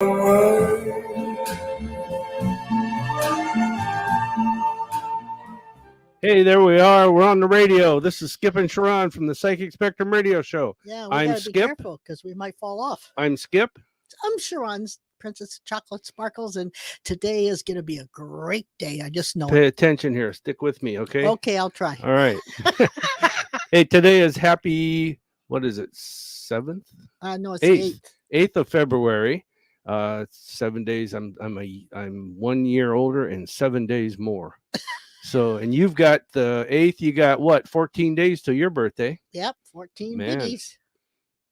Hey, there we are. We're on the radio. This is Skip and Sha'ron from the Psychic Spectrum Radio Show. Yeah, we I'm gotta be Skip. careful because we might fall off. I'm Skip. I'm Sharon's Princess Chocolate Sparkles, and today is going to be a great day. I just know Pay it. attention here. Stick with me, okay? Okay, I'll try. All right. Hey, today is happy, what is it, 7th? No, it's 8th. the 8th of February. 7 days. I'm 1 year older and 7 days more. So, and you've got the 8th, you got what, 14 days till your birthday? 8th. Yep, 14 Man. biggies.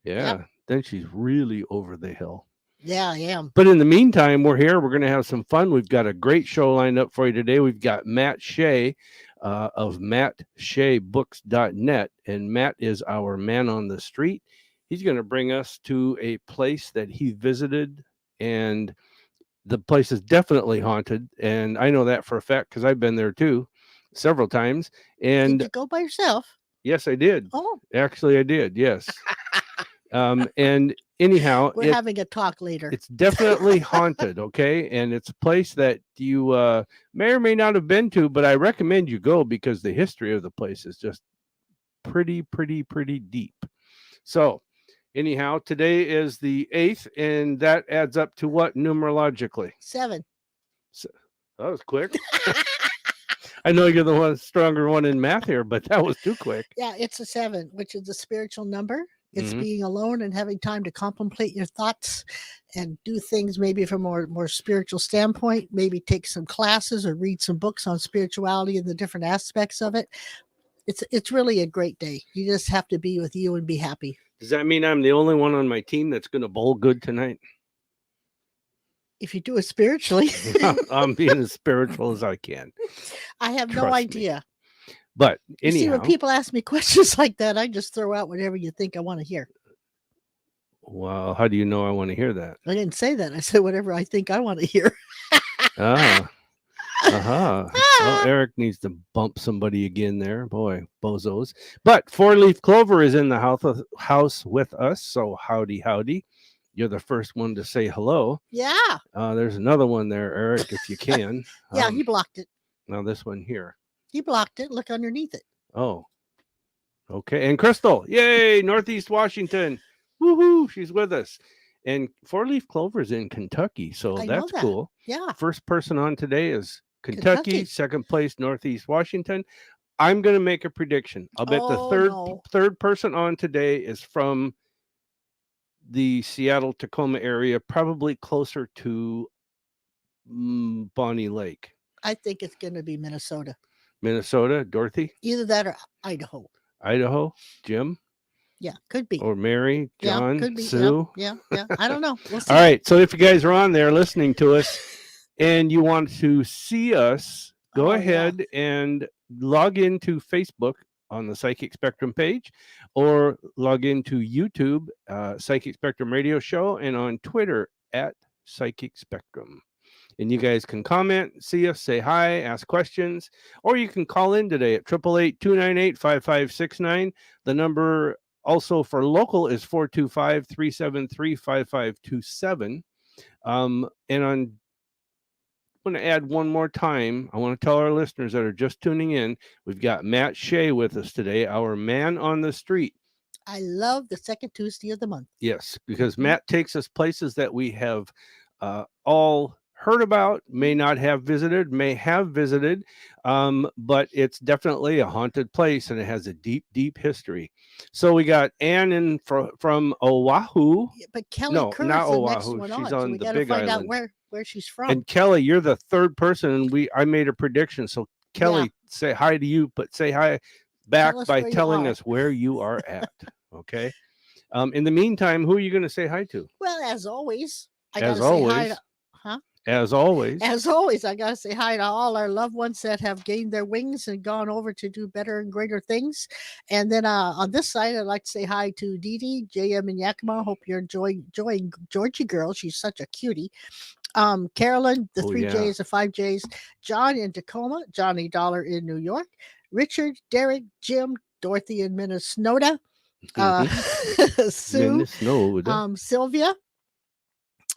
Yeah. Yep. Then she's really over the hill. Yeah, I am. But in the meantime, we're here. We're going to have some fun. We've got a great show lined up for you today. We've got Matt Shea of MattSheaBooks.net. And Matt is our man on the street. He's going to bring us to a place that he visited, and the place is definitely haunted. And I know that for a fact because I've been there too several times. And Did you go by yourself? yes, I did. Oh, Actually, I did. Yes. And anyhow, we're having a talk later. it's definitely haunted, okay? And it's a place that you may or may not have been to, but I recommend you go because the history of the place is just pretty deep. So, anyhow, today is the 8th, and that adds up to what numerologically? 7. So, that was quick. I know you're the stronger one in math here, but that was too quick. Yeah, it's a 7, which is the spiritual number. It's Mhm. being alone and having time to contemplate your thoughts and do things maybe from a more spiritual standpoint, maybe take some classes or read some books on spirituality and the different aspects of it. It's really a great day. You just have to be with you and be happy. Does that mean I'm the only one on my team that's going to bowl good tonight? If you do it spiritually. I'm being as spiritual as I can. I have Trust no me. idea. But You see, anyhow, when people ask me questions like that, I just throw out whatever you think I want to hear. well, how do you know I want to hear that? I didn't say that. I said whatever I think I want to hear. Ah, uh-huh. Well, Eric needs to bump somebody again there. Boy, bozos. But 4-leaf clover is in the house with us. So howdy. You're the first one to say hello. Yeah. There's another one there, Eric, if you can. Yeah, he blocked it. Now this one here. He blocked it. Look underneath it. Oh, okay. And Crystal, yay, Northeast Washington. Woohoo, she's with us. And 4-leaf clover is in Kentucky, so I know that's that. cool. Yeah. First person on today is Kentucky. Kentucky. Second place, Northeast Washington. I'm going to make a prediction. I'll bet Oh, the no. third person on today is from the Seattle-Tacoma area, probably closer to Bonnie Lake. I think it's going to be Minnesota. Minnesota, Dorothy, Either that or Idaho. Idaho, Jim, Yeah, could be. or Mary, Yeah, John, could be. Sue. Yeah. I don't know. We'll see. All right. So if you guys are on there listening to us and you want to see us, go Oh, yeah. ahead and log into Facebook on the Psychic Spectrum page, or log into YouTube, Psychic Spectrum Radio Show, and on Twitter at Psychic Spectrum. And you guys can comment, see us, say hi, ask questions, or you can call in today at 888-298-5569. The number also for local is 425-373-5527. And I'm going to add one more time. I want to tell our listeners that are just tuning in, we've got Matt Shea with us today, our man on the street. I love the second Tuesday of the month. Yes, because Mhm. Matt takes us places that we have all heard about, may not have visited, may have visited, but it's definitely a haunted place, and it has a deep history. So we got Ann from Oahu. Yeah, but Kelly No, Kerr's not the next Oahu. one She's on. on So we the got to Big find Island. out where she's from. And Kelly, you're the third person, and I made a prediction. So Kelly, say hi to you, but say hi back Tell us by where you telling are. us where you are at. Okay. In the meantime, who are you going to say hi to? Well, as always, I As gotta say hi always. to, huh? As always. As always, I gotta say hi to all our loved ones that have gained their wings and gone over to do better and greater things. And then on this side, I'd like to say hi to Dee Dee, JM in Yakima. Hope you're enjoying Georgie girl. She's such a cutie. Carolyn, the Oh, 3 yeah. J's, the 5 J's, John in Tacoma, Johnny Dollar in New York, Richard, Derek, Jim, Dorothy in Minnesota, Sue, Minnesota. Sylvia,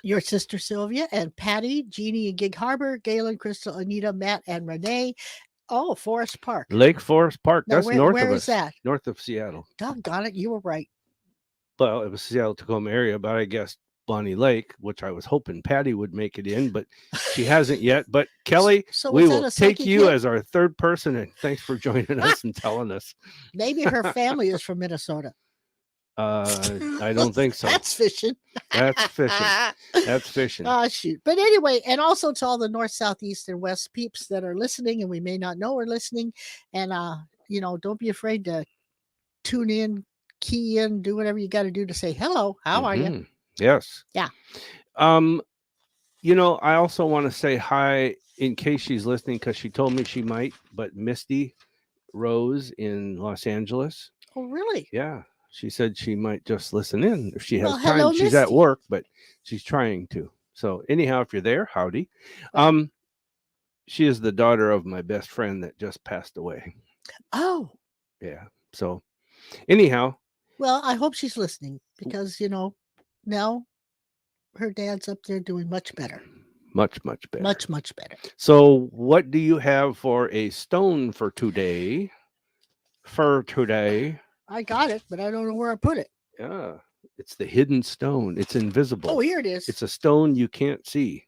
your sister Sylvia, and Patty, Jeannie and Gig Harbor, Galen, Crystal, Anita, Matt, and Renee. Oh, Forest Park. Lake Forest Park. Now, That's north where of is us, that? north of Seattle. Doggone it, you were right. Well, it was Seattle Tacoma area, but I guess Bonnie Lake, which I was hoping Patty would make it in, but she hasn't yet. But Kelly, So we was that will a take psychic you hit? as our third person, and thanks for joining us and telling us. Maybe her family is from Minnesota. I don't think so. That's fishing. That's fishing. That's fishing. Oh, shoot. But anyway, and also to all the north, south, east, and west peeps that are listening, and we may not know are listening. And, don't be afraid to tune in, key in, do whatever you got to do to say hello. How are you? Mhm. Yes. Yeah. I also want to say hi in case she's listening because she told me she might, but Misty Rose in Los Angeles. Oh, really? Yeah. She said she might just listen in if she has Well, time. hello, She's at Misty. work, but she's trying to. So anyhow, if you're there, howdy. She is the daughter of my best friend that just passed away. Oh, Yeah. So anyhow, well, I hope she's listening because, now her dad's up there doing much better. much better. Much better. So what do you have for a stone for today? For today? I got it, but I don't know where I put it. Yeah. It's the hidden stone. It's invisible. Oh, here it is. It's a stone you can't see.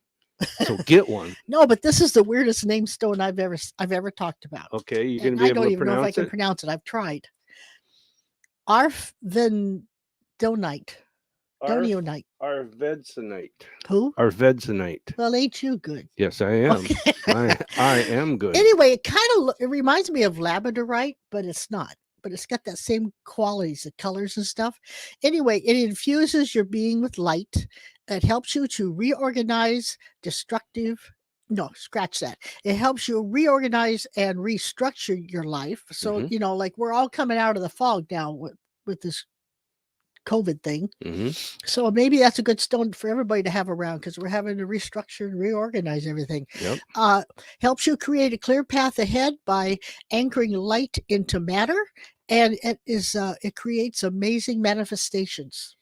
So get one. No, but this is the weirdest name stone I've ever talked about. Okay, you're And gonna be I able don't to even know if I pronounce can it. pronounce it. I've tried. Arfvedonite. Donionite. Arvedsonite. Who? Arvedsonite. Well, ain't you good? Yes, I am. Okay. I am good. Anyway, it reminds me of labradorite, but it's not. But it's got that same qualities, the colors and stuff. Anyway, it infuses your being with light. It helps you to reorganize destructive. No, scratch that. It helps you reorganize and restructure your life. So, Mhm. like we're all coming out of the fog now with this COVID thing. So maybe that's a good stone for everybody to have around because we're having to restructure and reorganize everything. Yep. Helps you create a clear path ahead by anchoring light into matter, and it creates amazing manifestations.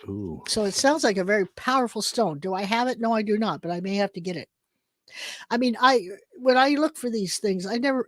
Ooh. So it sounds like a very powerful stone. Do I have it? No, I do not, but I may have to get it. I mean, when I look for these things, there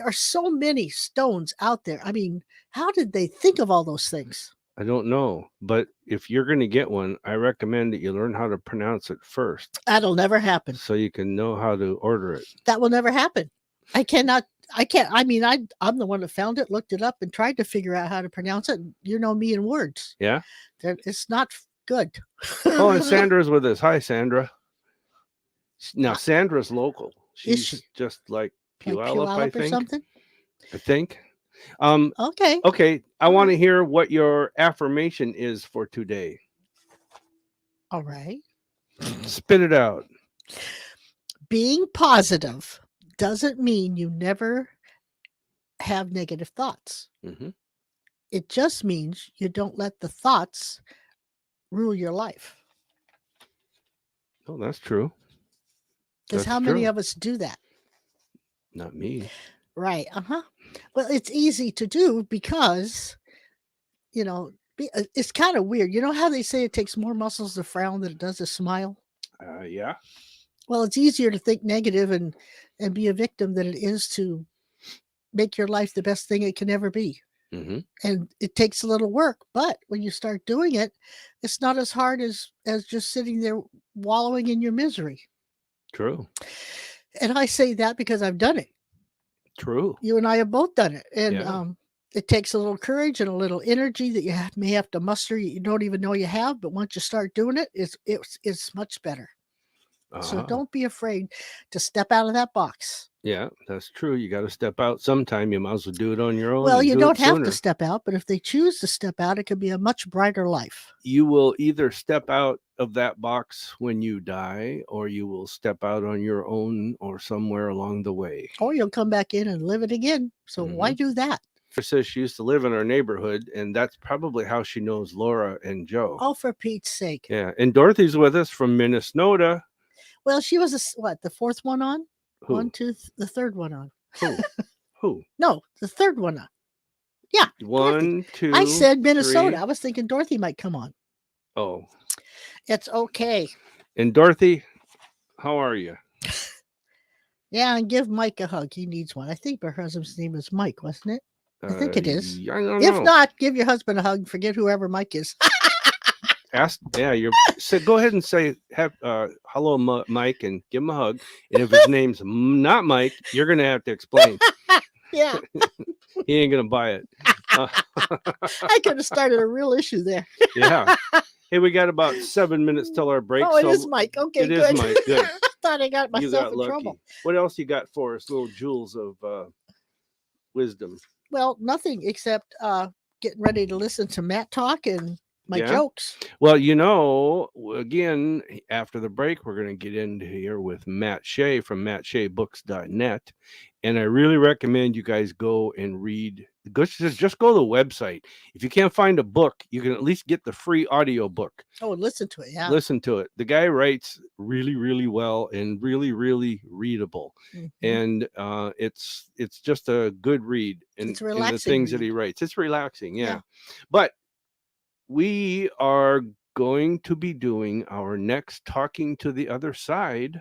are so many stones out there. I mean, how did they think of all those things? I don't know, but if you're going to get one, I recommend that you learn how to pronounce it first. That'll never happen. So you can know how to order it. That will never happen. I can't. I mean, I'm the one that found it, looked it up, and tried to figure out how to pronounce it. You know me in words. Yeah? It's not good. Oh, and Sandra's with us. Hi, Sandra. Now, Sandra's local. She's just like Puyallup, I or think. something? I think. Okay. Okay. I want to hear what your affirmation is for today. All right. Spit it out. Being positive doesn't mean you never have negative thoughts. It just means you don't let the thoughts rule your life. Oh, that's true. Because how many of us do that? Not me. Right. Well, it's easy to do because, it's kind of weird. You know how they say it takes more muscles to frown than it does to smile? Yeah. Well, it's easier to think negative and be a victim than it is to make your life the best thing it can ever be. And it takes a little work, but when you start doing it, it's not as hard as just sitting there wallowing in your misery. True. And I say that because I've done it. True. You and I have both done it. And it takes a little courage and a little energy that you may have to muster. You don't even know you have, but once you start doing it, it's much better. So don't be afraid to step out of that box. Yeah, that's true. You got to step out sometime. You might as well do it on your own. Well, you don't have to step out, but if they choose to step out, it could be a much brighter life. You will either step out of that box when you die, or you will step out on your own or somewhere along the way. Or you'll come back in and live it again. So why do that? She says she used to live in our neighborhood, and that's probably how she knows Laura and Joe. Oh, for Pete's sake. Yeah, and Dorothy's with us from Minnesota. Well, she was the fourth one on? Who? The third one on. Who? No, the third one on. Yeah. One, Dorothy. 2. I said Minnesota. 3. I was thinking Dorothy might come on. Oh. It's okay. And Dorothy, how are you? Yeah, and give Mike a hug. He needs one. I think her husband's name is Mike, wasn't it? I think it is. I don't If know. not, give your husband a hug. Forget whoever Mike is. You're so go ahead and say hello, Mike, and give him a hug. And if his name's not Mike, you're gonna have to explain. Yeah, He ain't gonna buy it. I could have started a real issue there. Yeah. Hey, we got about 7 minutes till our break. Oh, it is Mike. Okay, It good. is Mike. Good. I thought I got You myself got in lucky. trouble. What else you got for us? Little jewels of wisdom. Well, nothing except getting ready to listen to Matt talk and my Yeah? jokes. Well, again, after the break, we're going to get into here with Matt Shea from mattshaybooks.net. And I really recommend you guys go and read. Just go to the website. If you can't find a book, you can at least get the free audio book. Oh, listen to it. Yeah. Listen to it. The guy writes really, really well and really, really readable. Mhm. And it's just a good read in It's a the relaxing things that read. he writes. It's relaxing, yeah. Yeah. But we are going to be doing our next Talking to the Other Side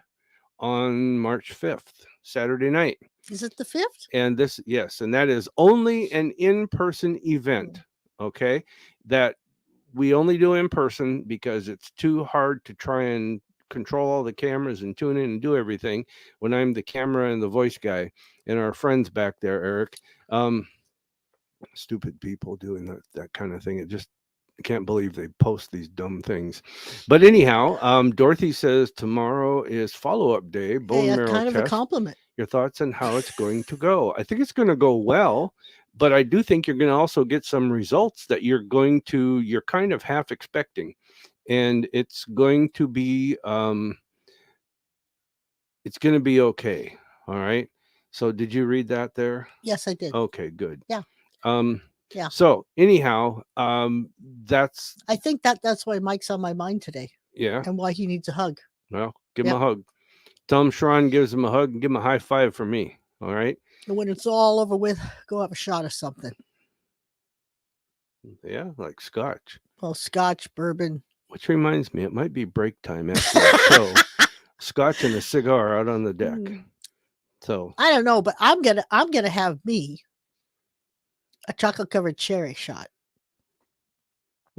on March 5th, Saturday night. Is it the 5th? And that is only an in-person event, okay? That we only do in person because it's too hard to try and control all the cameras and tune in and do everything when I'm the camera and the voice guy and our friends back there, Eric. Stupid people doing that kind of thing. It just I can't believe they post these dumb things. But anyhow, Dorothy says tomorrow is follow-up day, bone Hey, marrow kind of a test. compliment. Your thoughts on how it's going to go? I think it's going to go well, but I do think you're going to also get some results that you're kind of half expecting, and it's going to be okay. All right. So did you read that there? Yes, I did. Okay, good. Yeah. Yeah. So anyhow, that's I think that's why Mike's on my mind today yeah. and why he needs a hug. Well, give him Yep. a hug. Tell him Sharon gives him a hug and give him a high five from me. All right. And when it's all over with, go have a shot of something. Yeah, like scotch. Well, scotch, bourbon. Which reminds me, it might be break time after the show. Scotch and a cigar out on the deck. So I don't know, but I'm gonna have me a chocolate covered cherry shot.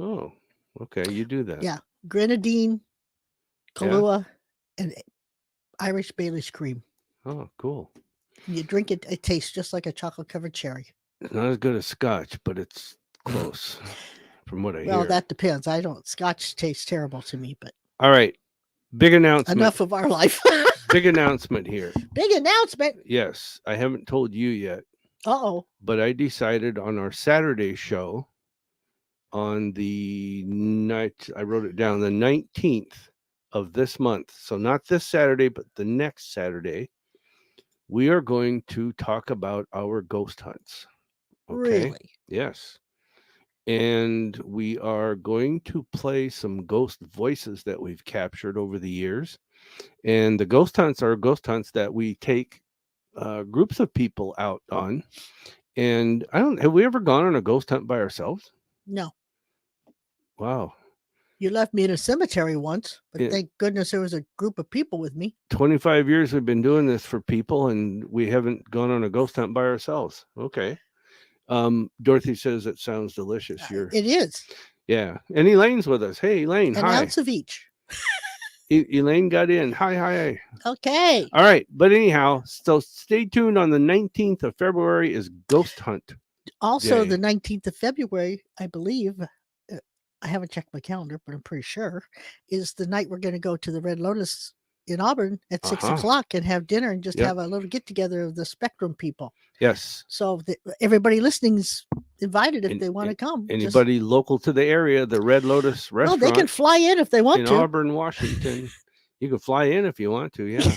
oh, okay, you do that. Yeah, grenadine, Kahlua, and Irish Bailey's cream. Oh, cool. And you drink it; it tastes just like a chocolate covered cherry. It's not as good as scotch, but it's close from what I Well, hear. that depends. I don't. Scotch tastes terrible to me, but All right. Big announcement. enough of our life. Big announcement here. Big announcement. Yes, I haven't told you yet, Uh-oh. but I decided on our Saturday show on the night, I wrote it down, the 19th of this month. So not this Saturday, but the next Saturday, we are going to talk about our ghost hunts. Okay? Really? Yes. And we are going to play some ghost voices that we've captured over the years. And the ghost hunts are ghost hunts that we take groups of people out on. And have we ever gone on a ghost hunt by ourselves? No. Wow. You left me in a cemetery once, but Yeah. thank goodness there was a group of people with me. 25 years we've been doing this for people, and we haven't gone on a ghost hunt by ourselves. Okay. Dorothy says it sounds delicious. It is. Yeah. And Elaine's with us. Hey, Elaine. An Hi. ounce of each. Elaine got in. Hi. Okay. All right. But anyhow, so stay tuned. On the 19th of February is Ghost Hunt. Also, Day. the 19th of February, I believe, I haven't checked my calendar, but I'm pretty sure, is the night we're going to go to the Red Lotus in Auburn at 6 o'clock and have dinner and just have a little get together of the Spectrum people. Yes. So everybody listening's invited if they want to come. Anybody local to the area, the Red Lotus restaurant. Well, they can fly in if they want in to. Auburn, Washington. You can fly in if you want to. Yeah.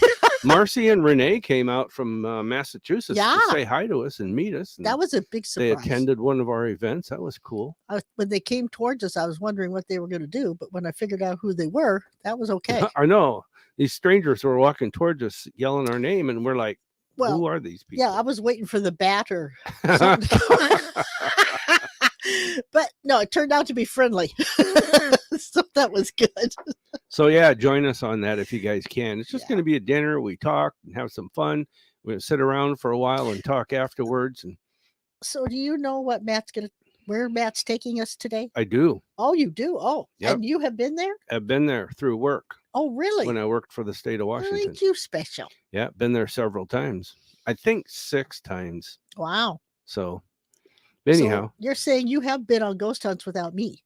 Marcy and Renee came out from Massachusetts to say hi to us and meet us. And that was a big surprise. They attended one of our events. That was cool. When they came towards us, I was wondering what they were going to do. But when I figured out who they were, that was okay. I know. These strangers were walking towards us, yelling our name. And we're like, who are these people? Yeah, I was waiting for the bat or something to come. But no, it turned out to be friendly. So that was good. So yeah, join us on that if you guys can. It's just Yeah. going to be a dinner. We talk and have some fun. We're going to sit around for a while and talk afterwards. And So do you know what where Matt's taking us today? I do. Oh, you do? Oh, Yep. and you have been there? I've been there through work Oh, really? when I worked for the state of Washington. Thank you, special. Yeah, been there several times. I think 6 times. Wow. So anyhow, So you're saying you have been on ghost hunts without me?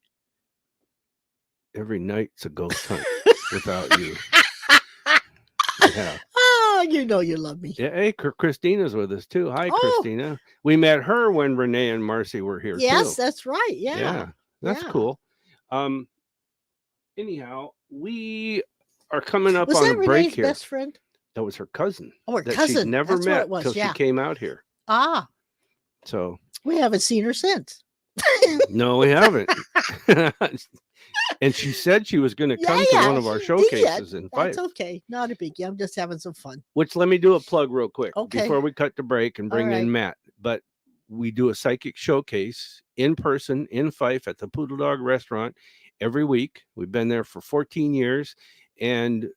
every night's a ghost hunt without you. Yeah. Oh, you know you love me. Yeah. Hey, Christina's with us too. Hi, Oh. Christina. We met her when Renee and Marcy were here Yes, too. that's right. Yeah. Yeah, that's Yeah. cool. Anyhow, we are coming up Was on that a break Renee's here. best friend? That was her cousin Oh, her that cousin. she'd never That's what met it was. till Yeah. she came out here. Ah, So we haven't seen her since. no, we haven't. And she said she was going to come to one of our she showcases did. in Fife. That's okay. Not a biggie. I'm just having some fun. Which let me do a plug real quick Okay. before we cut the break and bring All right. in Matt. But we do a psychic showcase in person in Fife at the Poodle Dog Restaurant every week. We've been there for 14 years, and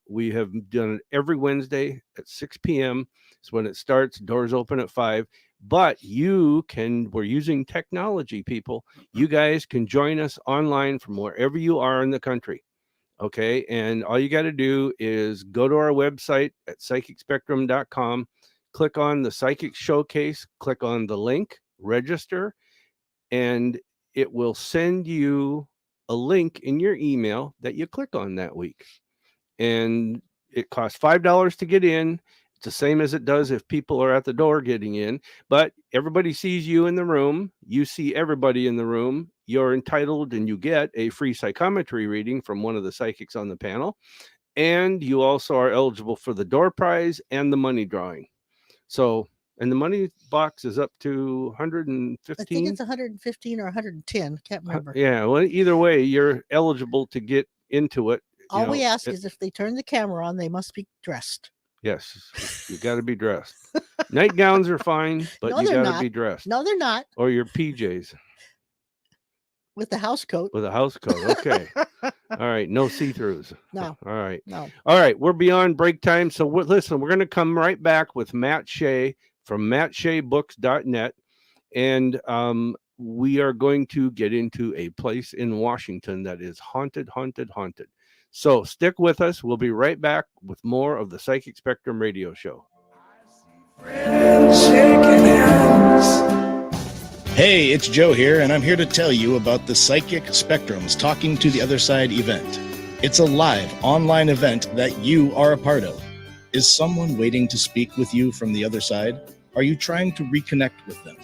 we have done it every Wednesday at 6 p.m. It's when it starts. Doors open at 5. But we're using technology, people. You guys can join us online from wherever you are in the country. Okay. And all you got to do is go to our website at psychicspectrum.com, click on the Psychic Showcase, click on the link, register, and it will send you a link in your email that you click on that week. And it costs $5 to get in. It's the same as it does if people are at the door getting in, but everybody sees you in the room. You see everybody in the room. You're entitled and you get a free psychometry reading from one of the psychics on the panel. And you also are eligible for the door prize and the money drawing. So, and the money box is up to 115. I think it's 115 or 110. Can't remember. Yeah. Well, either way, you're eligible to get into it. All we ask is if they turn the camera on, they must be dressed. Yes, you got to be dressed. Nightgowns are fine, but No, you they're got to not. be dressed. No, they're not. Or your PJs With the house coat. with a house coat. Okay. All right. No see-throughs. No. All right. No. All right. We're beyond break time. So listen, we're going to come right back with Matt Shea from mattshaybooks.net. And we are going to get into a place in Washington that is haunted, haunted, haunted. So stick with us. We'll be right back with more of the Psychic Spectrum radio show. Hey, it's Joe here, and I'm here to tell you about the Psychic Spectrum's Talking to the Other Side event. It's a live online event that you are a part of. Is someone waiting to speak with you from the other side? Are you trying to reconnect with them?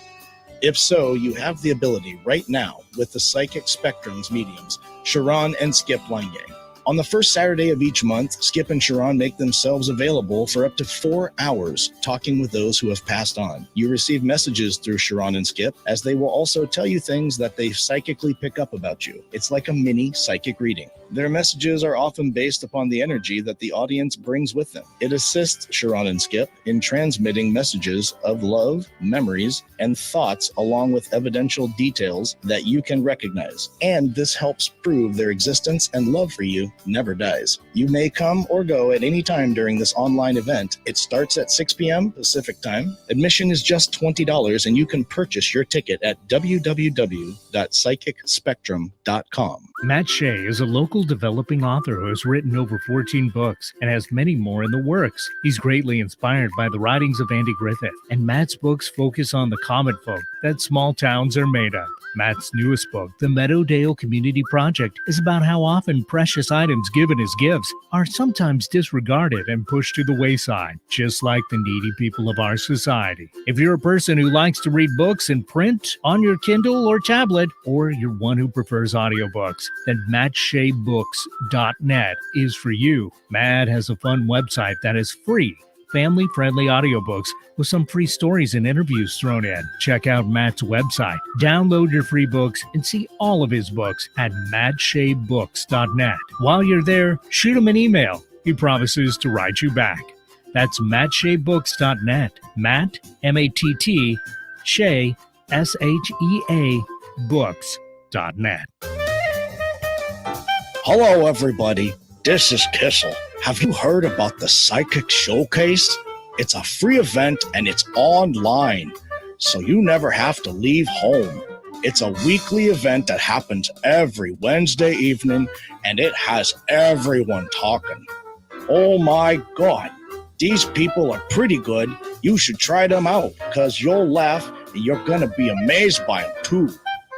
If so, you have the ability right now with the Psychic Spectrum's mediums, Sharon and Skip Lange. On the first Saturday of each month, Skip and Sha'ron make themselves available for up to 4 hours talking with those who have passed on. You receive messages through Charon and Skip, as they will also tell you things that they psychically pick up about you. It's like a mini psychic reading. Their messages are often based upon the energy that the audience brings with them. It assists Charon and Skip in transmitting messages of love, memories, and thoughts along with evidential details that you can recognize. And this helps prove their existence and love for you never dies. You may come or go at any time during this online event. It starts at 6 p.m. Pacific time. Admission is just $20, and you can purchase your ticket at www.psychicspectrum.com. Matt Shea is a local developing author who has written over 14 books and has many more in the works. He's greatly inspired by the writings of Andy Griffith, and Matt's books focus on the common folk that small towns are made of. Matt's newest book, The Meadowdale Community Project, is about how often precious items given as gifts are sometimes disregarded and pushed to the wayside, just like the needy people of our society. If you're a person who likes to read books in print, on your Kindle or tablet, or you're one who prefers audiobooks, then mattshaybooks.net is for you. Matt has a fun website that is free, family-friendly audiobooks with some free stories and interviews thrown in. Check out Matt's website, download your free books, and see all of his books at mattshaybooks.net. While you're there, shoot him an email. He promises to write you back. That's mattshaybooks.net. Matt, M-A-T-T, Shea, S-H-E-A, books.net. Hello, everybody. This is Kissel. Have you heard about the Psychic Showcase? It's a free event and it's online, so you never have to leave home. It's a weekly event that happens every Wednesday evening, and it has everyone talking. Oh my God, these people are pretty good. You should try them out, because you'll laugh and you're going to be amazed by them too.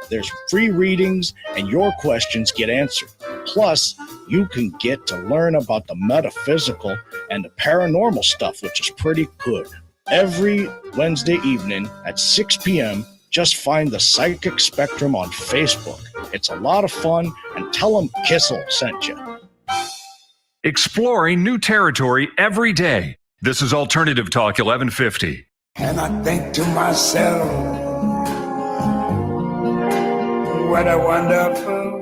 There's free readings and your questions get answered. Plus, you can get to learn about the metaphysical and the paranormal stuff, which is pretty good. Every Wednesday evening at 6 p.m., just find the Psychic Spectrum on Facebook. It's a lot of fun, and tell them Kissel sent you. Exploring new territory every day. This is Alternative Talk 1150. And I think to myself, what a wonderful world.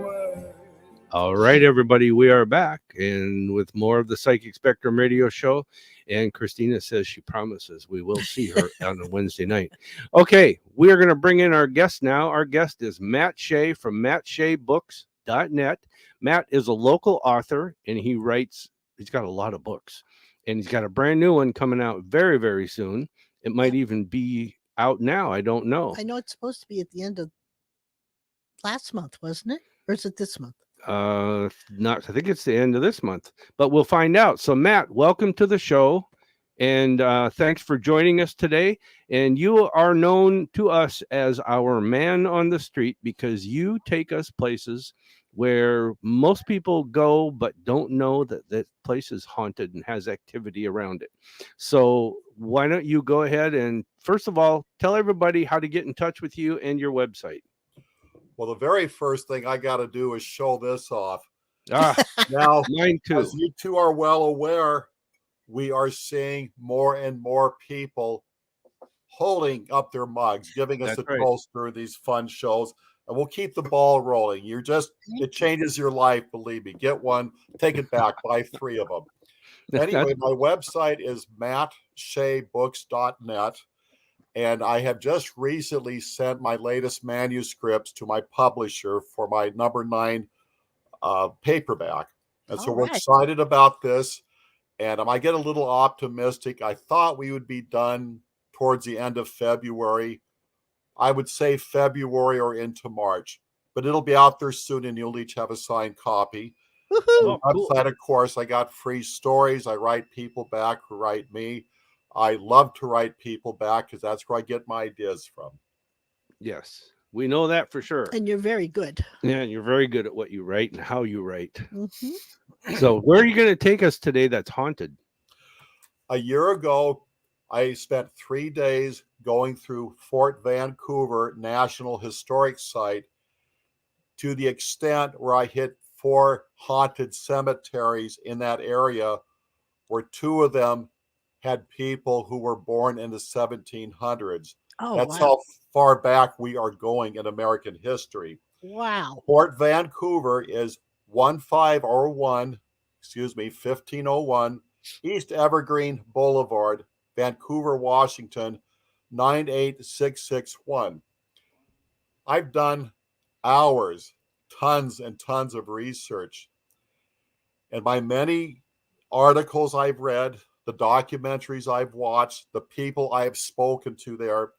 All right, everybody, we are back and with more of the Psychic Spectrum radio show. And Christina says she promises we will see her on a Wednesday night. Okay, we are going to bring in our guest now. Our guest is Matt Shea from mattsheabooks.net. Matt is a local author, and he's got a lot of books. And he's got a brand new one coming out very, very soon. It might even be out now. I don't know. I know it's supposed to be at the end of last month, wasn't it? Or is it this month? I think it's the end of this month, but we'll find out. So Matt, welcome to the show, and thanks for joining us today. And you are known to us as our man on the street because you take us places where most people go but don't know that that place is haunted and has activity around it. So why don't you go ahead and first of all tell everybody how to get in touch with you and your website. Well, the very first thing I got to do is show this off. Now, mine too. As you two are well aware, we are seeing more and more people holding up their mugs, giving us That's a right. toast during these fun shows, and we'll keep the ball rolling. It changes your life, believe me. Get one, take it back, buy 3 of them. Anyway, my website is mattsheabooks.net. And I have just recently sent my latest manuscripts to my publisher for my number 9 paperback. And so we're excited about this. And I get a little optimistic. I thought we would be done towards the end of February. I would say February or into March. But it'll be out there soon, and you'll each have a signed copy. Oh, Outside, cool. of course, I got free stories. I write people back who write me. I love to write people back because that's where I get my ideas from. Yes, we know that for sure. And you're very good. Yeah, and you're very good at what you write and how you write. Mm-hmm. So where are you going to take us today that's haunted? A year ago, I spent 3 days going through Fort Vancouver National Historic Site to the extent where I hit 4 haunted cemeteries in that area, where 2 of them had people who were born in the 1700s. Oh, That's wow. how far back we are going in American history. Wow. Fort Vancouver is 1501 East Evergreen Boulevard, Vancouver, Washington, 98661. I've done hours, tons and tons of research. And my many articles I've read, the documentaries I've watched, the people I have spoken to there,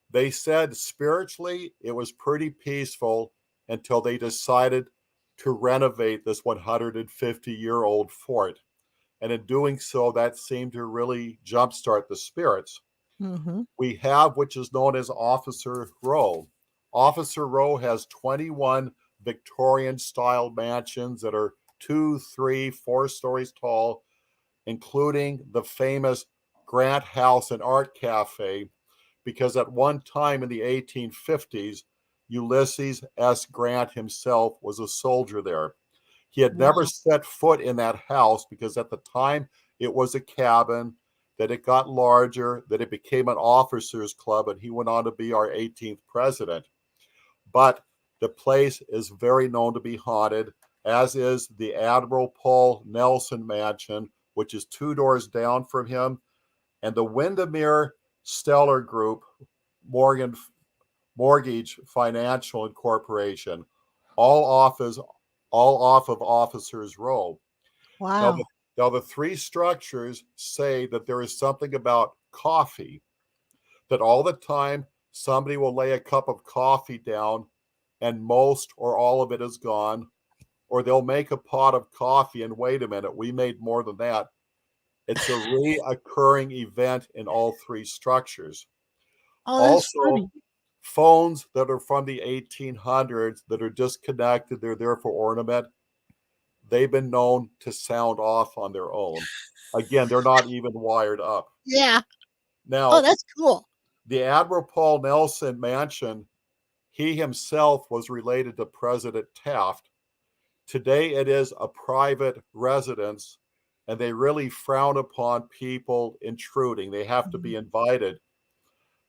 they said spiritually it was pretty peaceful until they decided to renovate this 150-year-old fort. And in doing so, that seemed to really jumpstart the spirits. Mm-hmm. We have, which is known as Officer Row. Officer Row has 21 Victorian-style mansions that are 2, 3, 4 stories tall, including the famous Grant House and Art Cafe, because at one time in the 1850s, Ulysses S. Grant himself was a soldier there. He had never set foot in that house because at the time it was a cabin, that it got larger, that it became an officers' club, and he went on to be our 18th president. But the place is very known to be haunted, as is the Admiral Paul Nelson Mansion, which is 2 doors down from him, and the Windermere Stellar Group Mortgage Financial Incorporation, all all off of Officers Row. Now, Wow. the three structures say that there is something about coffee, that all the time somebody will lay a cup of coffee down and most or all of it is gone, or they'll make a pot of coffee and wait a minute, we made more than that. It's a reoccurring event in all three structures. Oh, that's Also, funny. phones that are from the 1800s that are disconnected, they're there for ornament, they've been known to sound off on their own. Again, they're not even wired up. Yeah. Oh, Now, that's cool. the Admiral Paul Nelson mansion, he himself was related to President Taft. Today, it is a private residence, and they really frown upon people intruding. They have to be invited.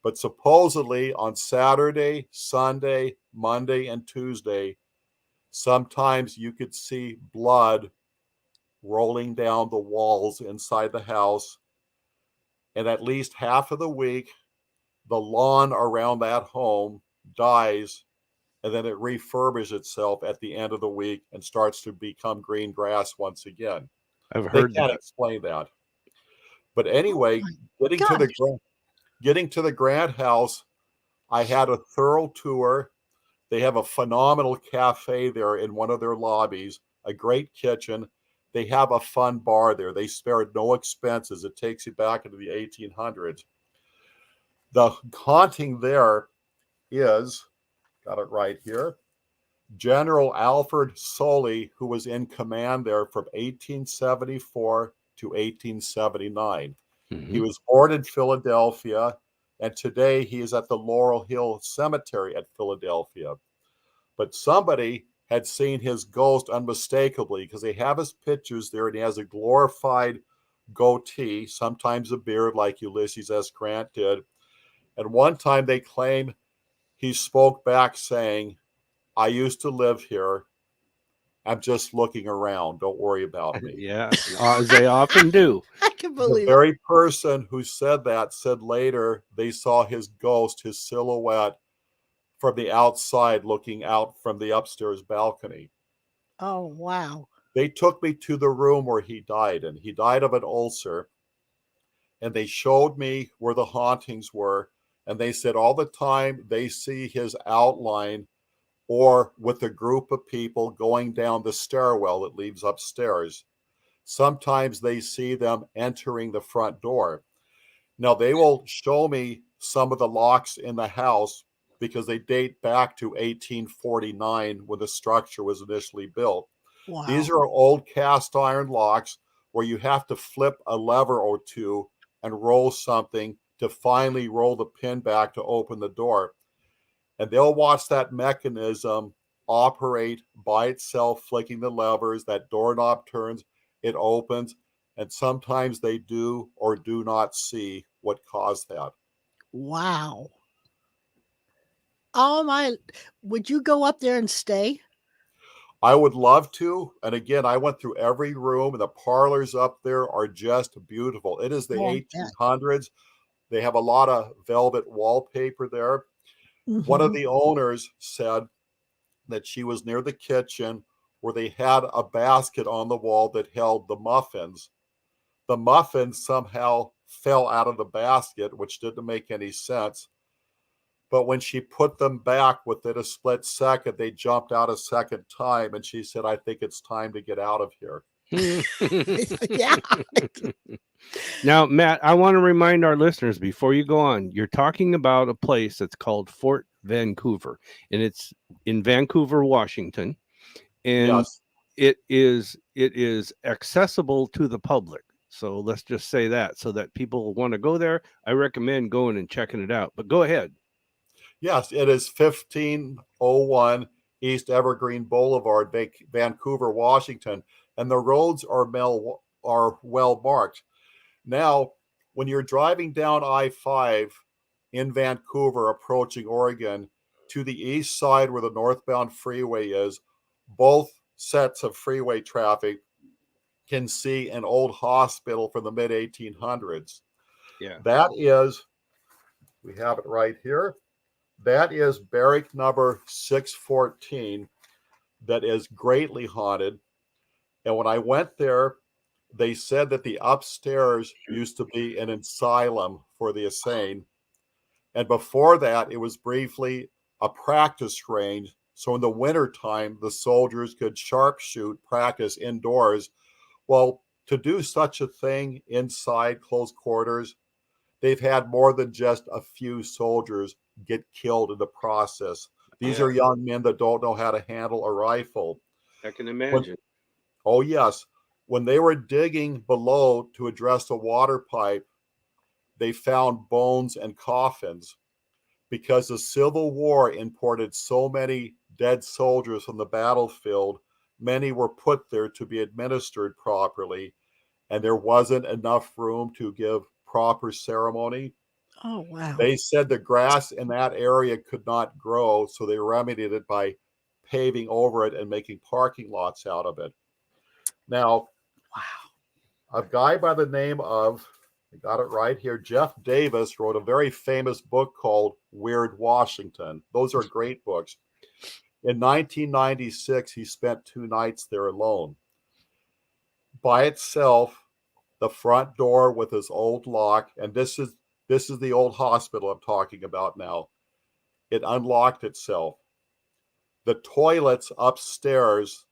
But supposedly on Saturday, Sunday, Monday, and Tuesday, sometimes you could see blood rolling down the walls inside the house. And at least half of the week, the lawn around that home dies, and then it refurbishes itself at the end of the week and starts to become green grass once again. I've They heard can't that. explain that. But Oh anyway, my getting to the gosh. getting to the Grant House, I had a thorough tour. They have a phenomenal cafe there in one of their lobbies, a great kitchen. They have a fun bar there. They spared no expenses. It takes you back into the 1800s. The haunting there is, got it right here, General Alfred Sully, who was in command there from 1874 to 1879. He was born in Philadelphia, and today he is at the Laurel Hill Cemetery at Philadelphia. But somebody had seen his ghost unmistakably because they have his pictures there, and he has a glorified goatee, sometimes a beard like Ulysses S. Grant did. And one time they claim he spoke back saying, "I used to live here. I'm just looking around. Don't worry about me." Yeah, as they often do. I can The believe it. very person who said that said later they saw his ghost, his silhouette, from the outside looking out from the upstairs balcony. Oh, wow. They took me to the room where he died, and he died of an ulcer. And they showed me where the hauntings were. And they said all the time they see his outline or with a group of people going down the stairwell that leads upstairs. Sometimes they see them entering the front door. Now, they will show me some of the locks in the house because they date back to 1849 when the structure was initially built. These Wow. are old cast iron locks where you have to flip a lever or two and roll something to finally roll the pin back to open the door. And they'll watch that mechanism operate by itself, flicking the levers. That doorknob turns, it opens, and sometimes they do or do not see what caused that. Wow. Oh my, would you go up there and stay? I would love to. And again, I went through every room, and the parlors up there are just beautiful. It is the Oh, I bet. 1800s. They have a lot of velvet wallpaper there. One of Mhm. the owners said that she was near the kitchen where they had a basket on the wall that held the muffins. The muffins somehow fell out of the basket, which didn't make any sense. But when she put them back within a split second, they jumped out a second time. And she said, "I think it's time to get out of here." Yeah. Now, Matt, I want to remind our listeners before you go on, you're talking about a place that's called Fort Vancouver, and it's in Vancouver, Washington, and Yes. it is accessible to the public. So let's just say that so that people want to go there. I recommend going and checking it out. But go ahead. Yes, it is 1501 East Evergreen Boulevard, Vancouver, Washington, and the roads are well marked. Now, when you're driving down I-5 in Vancouver, approaching Oregon, to the east side where the northbound freeway is, both sets of freeway traffic can see an old hospital from the mid-1800s. Yeah. That is, we have it right here. That is barrack number 614. that is greatly haunted. And when I went there, they said that the upstairs used to be an asylum for the insane. And before that, it was briefly a practice range. So in the wintertime, the soldiers could sharpshoot practice indoors. Well, to do such a thing inside close quarters, they've had more than just a few soldiers get killed in the process. These Yeah. are young men that don't know how to handle a rifle. I can When, imagine. oh, yes. When they were digging below to address the water pipe, they found bones and coffins because the Civil War imported so many dead soldiers from the battlefield. Many were put there to be administered properly, and there wasn't enough room to give proper ceremony. Oh, wow. They said the grass in that area could not grow, so they remedied it by paving over it and making parking lots out of it. Now, a guy by the name of, I got it right here, Jeff Davis wrote a very famous book called Weird Washington. Those are great books. In 1996, he spent 2 nights there alone. By itself, the front door with his old lock, and this is the old hospital I'm talking about now. It unlocked itself. The toilets upstairs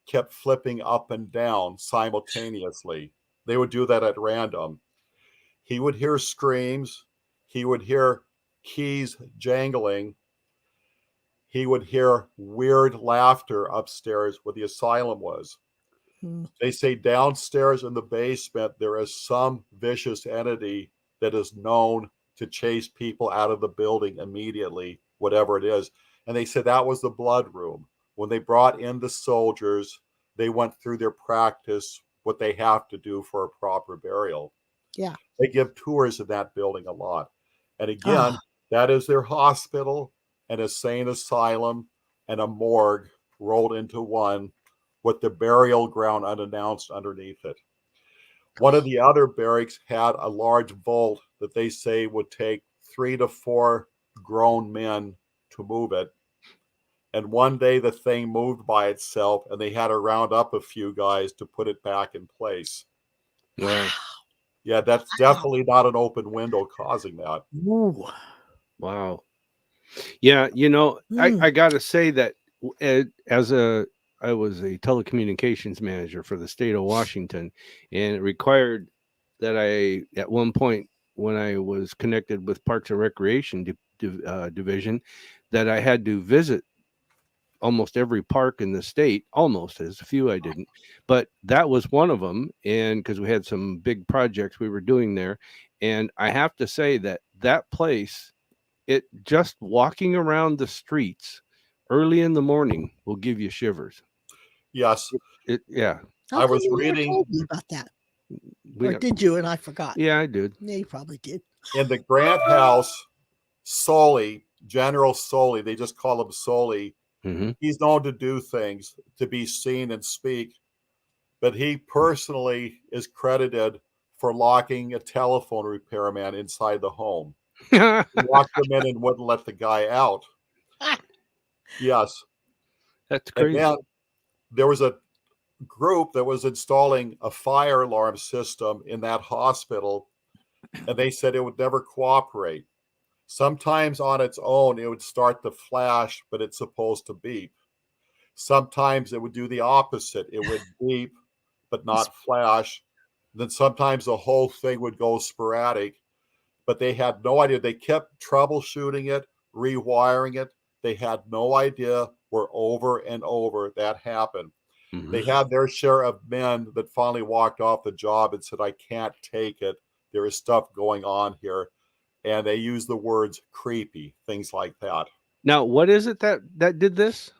kept flipping up and down simultaneously. They would do that at random. He would hear screams. He would hear keys jangling. He would hear weird laughter upstairs where the asylum was. They say downstairs in the basement, there is some vicious entity that is known to chase people out of the building immediately, whatever it is. And they said that was the blood room. When they brought in the soldiers, they went through their practice, what they have to do for a proper burial. Yeah. They give tours of that building a lot. And again, that is their hospital, an insane asylum, and a morgue rolled into one with the burial ground unannounced underneath it. One of the other barracks had a large vault that they say would take 3 to 4 grown men to move it. And one day the thing moved by itself and they had to round up a few guys to put it back in place. Wow. Yeah, that's definitely not an open window causing that. Ooh. Wow. Yeah, I got to say that I was a telecommunications manager for the state of Washington, and it required that at one point when I was connected with Parks and Recreation division, that I had to visit almost every park in the state. Almost, there's a few I didn't, but that was one of them. And because we had some big projects we were doing there, and I have to say that place, it just walking around the streets early in the morning will give you shivers. Yes. Yeah. How I come was you never reading told me about that? Or did you and I forgot? Yeah, I did. Yeah, you probably did. in the Grant House, Sully, General Sully, they just call him Sully. Mm-hmm. He's known to do things, to be seen and speak, but he personally is credited for locking a telephone repairman inside the home. He locked him in and wouldn't let the guy out. Yes. That's And crazy. then there was a group that was installing a fire alarm system in that hospital, and they said it would never cooperate. Sometimes on its own, it would start to flash, but it's supposed to beep. Sometimes it would do the opposite. It would beep, but not flash. Then sometimes the whole thing would go sporadic, but they had no idea. They kept troubleshooting it, rewiring it. They had no idea where over and over that happened. Mm-hmm. They had their share of men that finally walked off the job and said, I can't take it. There is stuff going on here. And they use the words creepy, things like that. Now, what is it that did this?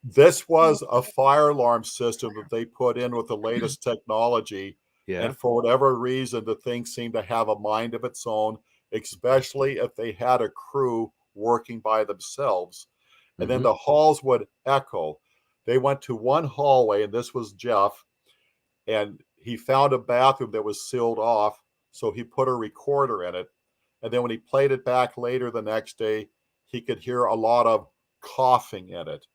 This was a fire alarm system that they put in with the latest technology. Yeah. And for whatever reason, the thing seemed to have a mind of its own, especially if they had a crew working by themselves. And then the halls would echo. They went to one hallway, and this was Jeff, and he found a bathroom that was sealed off. So he put a recorder in it. And then when he played it back later the next day, he could hear a lot of coughing in it.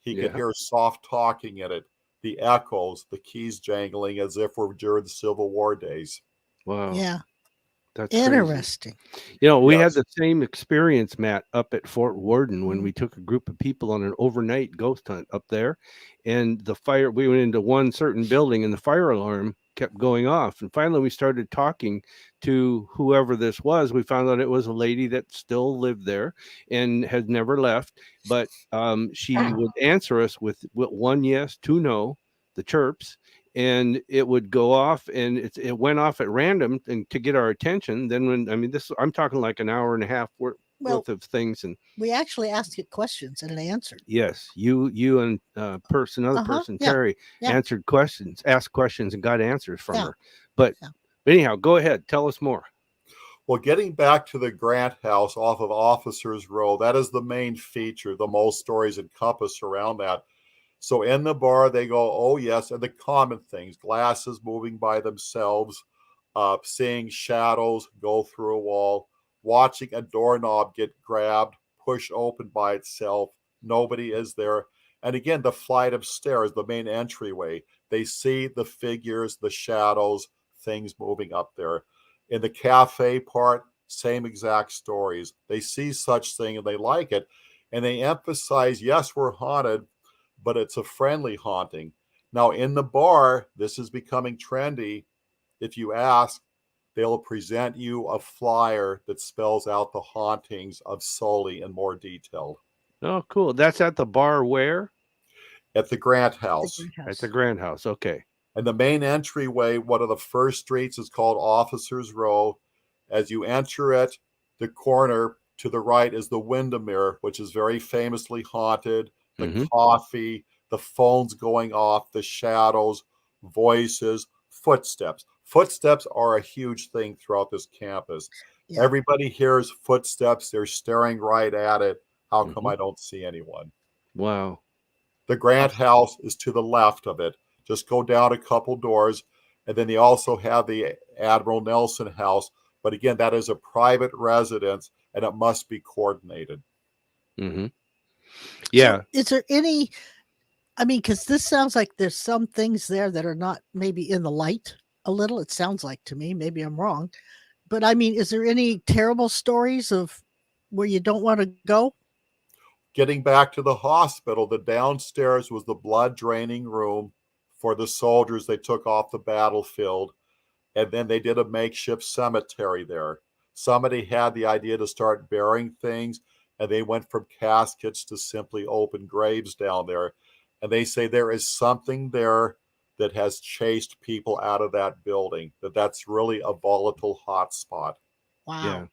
He could Yeah. hear soft talking in it, the echoes, the keys jangling as if we're during the Civil War days. Wow. Yeah. That's crazy. Interesting. You know, we had Yes. the same experience, Matt, up at Fort Worden when we took a group of people on an overnight ghost hunt up there. And we went into one certain building and the fire alarm kept going off. And finally, we started talking to whoever this was. We found out it was a lady that still lived there and had never left. But she would answer us with one yes, two no, the chirps, and it would go off, and it went off at random and to get our attention. Then I'm talking like an hour and a half worth of things. And we actually asked it questions and it answered. yes, you and another person, yeah, Terry, yeah. asked questions and got answers from Yeah. her. But anyhow, go ahead, tell us more. Well, getting back to the Grant House off of Officers Row, that is the main feature. The most stories encompass around that. So in the bar, they go, oh, yes, and the common things, glasses moving by themselves, seeing shadows go through a wall, watching a doorknob get grabbed, pushed open by itself. Nobody is there. And again, the flight of stairs, the main entryway, they see the figures, the shadows, things moving up there. In the cafe part, same exact stories. They see such thing and they like it. And they emphasize, yes, we're haunted, but it's a friendly haunting. Now, in the bar, this is becoming trendy. If you ask, they'll present you a flyer that spells out the hauntings of Sully in more detail. Oh, cool. That's at the bar where? At the Grant House. At the Grant House. Okay. And the main entryway, one of the first streets, is called Officers Row. As you enter it, the corner to the right is the Windermere, which is very famously haunted. The coffee, the phones going off, the shadows, voices, footsteps. Footsteps are a huge thing throughout this campus. Yeah. Everybody hears footsteps. They're staring right at it. How come I don't see anyone? Wow. The Grant House is to the left of it. Just go down a couple doors. And then they also have the Admiral Nelson House. But again, that is a private residence and it must be coordinated. Mm-hmm. Yeah. So is there any, because this sounds like there's some things there that are not maybe in the light a little. It sounds like to me, maybe I'm wrong. But is there any terrible stories of where you don't want to go? Getting back to the hospital, the downstairs was the blood draining room for the soldiers they took off the battlefield. And then they did a makeshift cemetery there. Somebody had the idea to start burying things, and they went from caskets to simply open graves down there. And they say there is something there that has chased people out of that building, that's really a volatile hot spot. Wow.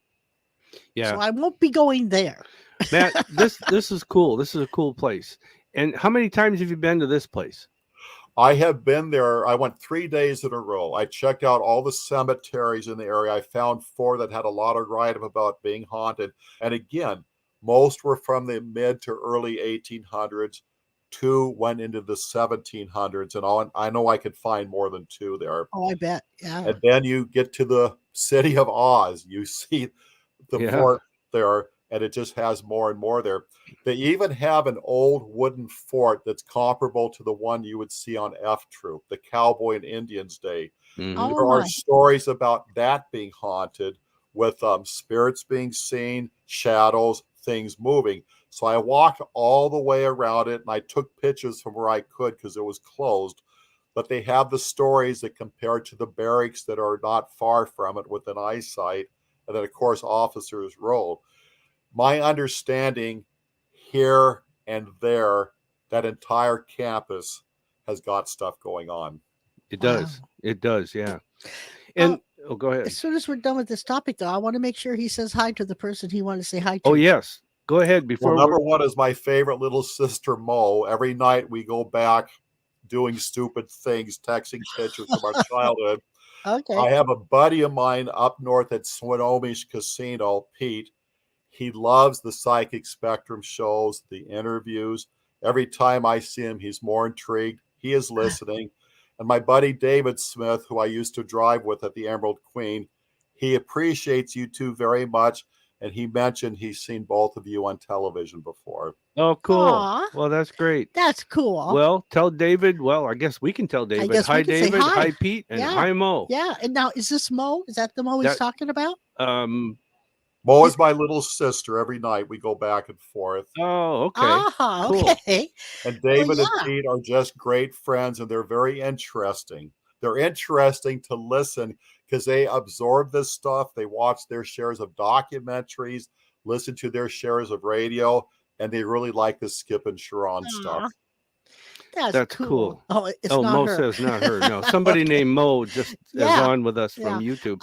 Yeah. So I won't be going there. Matt, this is cool. This is a cool place. And how many times have you been to this place? I have been there. I went 3 days in a row. I checked out all the cemeteries in the area. I found 4 that had a lot of write-up about being haunted. And again, most were from the mid to early 1800s. 2 went into the 1700s. And I know I could find more than 2 there. Oh, I bet. Yeah. And then you get to the city of Oz. You see the fort there. And it just has more and more there. They even have an old wooden fort that's comparable to the one you would see on F Troop, the Cowboy and Indians Day. Mm-hmm. There are stories about that being haunted with spirits being seen, shadows, things moving. So I walked all the way around it and I took pictures from where I could because it was closed. But they have the stories that compare to the barracks that are not far from it within eyesight. And then, of course, Officers Row. My understanding here and there, that entire campus has got stuff going on. It does. It does. Yeah. And go ahead. As soon as we're done with this topic, though, I want to make sure he says hi to the person he wanted to say hi to. Oh, yes. Go ahead. Before number one is my favorite little sister, Mo. Every night we go back doing stupid things, texting pictures from our childhood. Okay. I have a buddy of mine up north at Swinomish Casino, Pete. He loves the Psychic Spectrum shows, the interviews. Every time I see him, he's more intrigued. He is listening. And my buddy David Smith, who I used to drive with at the Emerald Queen, he appreciates you two very much. and he mentioned he's seen both of you on television before. Oh, cool. Aw. Well, that's great. That's cool. Well, tell David. Well, I guess we can tell David. guess we Hi, can say David. hi. Hi, Pete. And Yeah. hi, Mo. Yeah. And now, is this Mo? Is that the Mo he's That- talking about? Mo is my little sister. Every night we go back and forth. Oh, okay. Ah, Cool. okay. And David yeah. and Pete are just great friends, and they're very interesting. They're interesting to listen because they absorb this stuff. They watch their shares of documentaries, listen to their shares of radio, and they really like the Skip and Sha'ron stuff. Aw. That's cool. Oh, it's Oh, not Mo her. says not her. No, somebody named Mo just is Yeah. on with us from YouTube.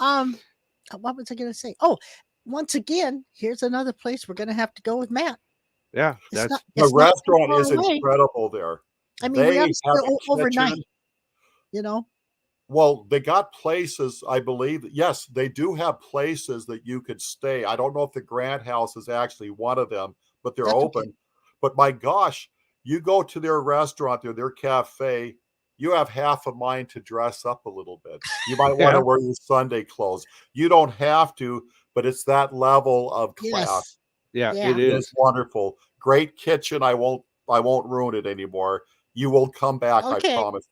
What was I going to say? Oh, once again, here's another place we're going to have to go with Matt. Yeah, It's that's not- The it's not too restaurant far is away. incredible there. I mean, we They have to have go a overnight. kitchen. You know. Well, they got places, I believe. Yes, they do have places that you could stay. I don't know if the Grant House is actually one of them, but they're That's open. okay. But my gosh, you go to their restaurant, their cafe, you have half a mind to dress up a little bit. You might want Yeah. to wear your Sunday clothes. You don't have to, but it's that level of class. Yes. yeah, Yeah. it It is. is wonderful. Great kitchen. I won't ruin it anymore. You will come back, Okay. I promise.